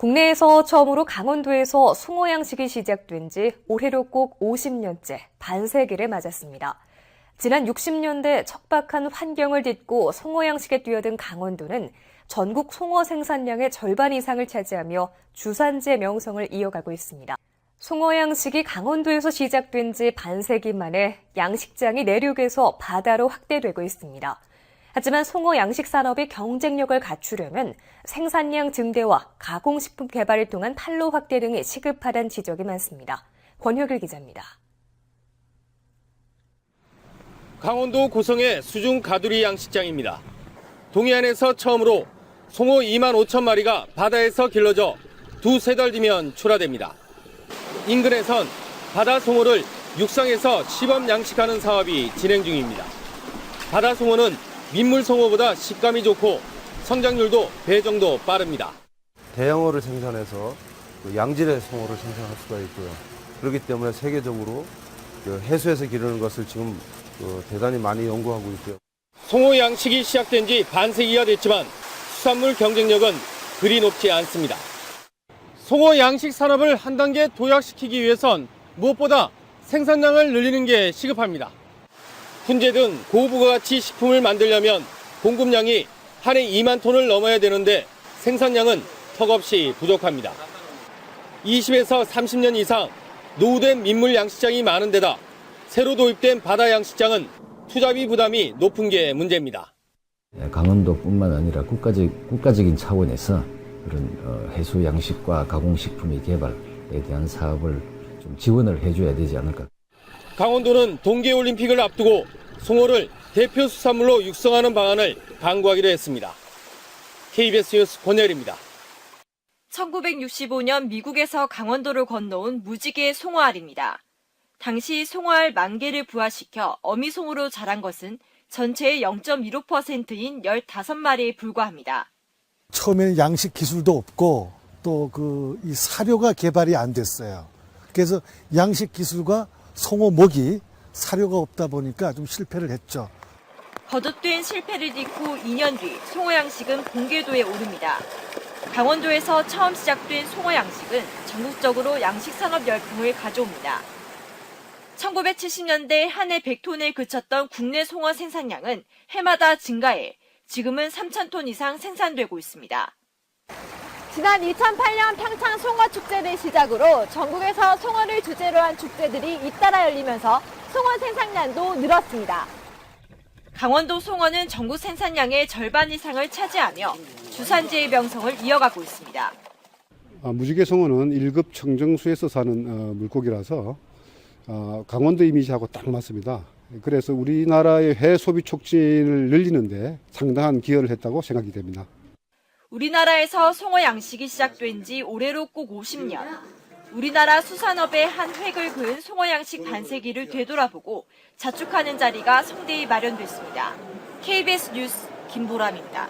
국내에서 처음으로 강원도에서 송어 양식이 시작된 지 올해로 꼭 50년째 반세기를 맞았습니다. 지난 60년대 척박한 환경을 딛고 송어 양식에 뛰어든 강원도는 전국 송어 생산량의 절반 이상을 차지하며 주산지의 명성을 이어가고 있습니다. 송어 양식이 강원도에서 시작된 지 반세기 만에 양식장이 내륙에서 바다로 확대되고 있습니다. 하지만 송어 양식 산업의 경쟁력을 갖추려면 생산량 증대와 가공식품 개발을 통한 판로 확대 등이 시급하다는 지적이 많습니다. 권혁일 기자입니다. 강원도 고성의 수중 가두리 양식장입니다. 동해안에서 처음으로 송어 2만 5천 마리가 바다에서 길러져 두세 달 뒤면 출하됩니다. 인근에선 바다 송어를 육상에서 시범 양식하는 사업이 진행 중입니다. 바다 송어는 민물 송어보다 식감이 좋고 성장률도 배 정도 빠릅니다. 대형어를 생산해서 양질의 송어를 생산할 수가 있고요. 그렇기 때문에 세계적으로 해수에서 기르는 것을 지금 대단히 많이 연구하고 있고요. 송어 양식이 시작된 지 반세기가 됐지만 수산물 경쟁력은 그리 높지 않습니다. 송어 양식 산업을 한 단계 도약시키기 위해선 무엇보다 생산량을 늘리는 게 시급합니다. 훈제 등 고부가가치 식품을 만들려면 공급량이 한 해 2만 톤을 넘어야 되는데 생산량은 턱없이 부족합니다. 20에서 30년 이상 노후된 민물 양식장이 많은 데다 새로 도입된 바다 양식장은 투자비 부담이 높은 게 문제입니다. 강원도뿐만 아니라 국가적인 차원에서 그런 해수 양식과 가공식품의 개발에 대한 사업을 좀 지원을 해줘야 되지 않을까. 강원도는 동계올림픽을 앞두고 송어를 대표 수산물로 육성하는 방안을 강구하기로 했습니다. KBS 뉴스 권열입니다. 1965년 미국에서 강원도를 건너온 무지개 송어알입니다. 당시 송어알 10,000개를 부화시켜 어미송어로 자란 것은 전체의 0.15%인 15마리에 불과합니다. 처음에는 양식 기술도 없고 또 이 사료가 개발이 안 됐어요. 그래서 양식 기술과 송어 먹이 사료가 없다 보니까 좀 실패를 했죠. 거듭된 실패를 딛고 2년 뒤 송어 양식은 본궤도에 오릅니다. 강원도에서 처음 시작된 송어 양식은 전국적으로 양식 산업 열풍을 가져옵니다. 1970년대 한 해 100톤에 그쳤던 국내 송어 생산량은 해마다 증가해 지금은 3,000톤 이상 생산되고 있습니다. 지난 2008년 평창 송어축제를 시작으로 전국에서 송어를 주제로 한 축제들이 잇따라 열리면서 송어 생산량도 늘었습니다. 강원도 송어는 전국 생산량의 절반 이상을 차지하며 주산지의 명성을 이어가고 있습니다. 무지개 송어는 1급 청정수에서 사는 물고기라서 강원도 이미지하고 딱 맞습니다. 그래서 우리나라의 회 소비 촉진을 늘리는데 상당한 기여를 했다고 생각이 됩니다. 우리나라에서 송어 양식이 시작된 지 올해로 꼭 50년. 우리나라 수산업의 한 획을 그은 송어 양식 반세기를 되돌아보고 자축하는 자리가 성대히 마련됐습니다. KBS 뉴스 김보람입니다.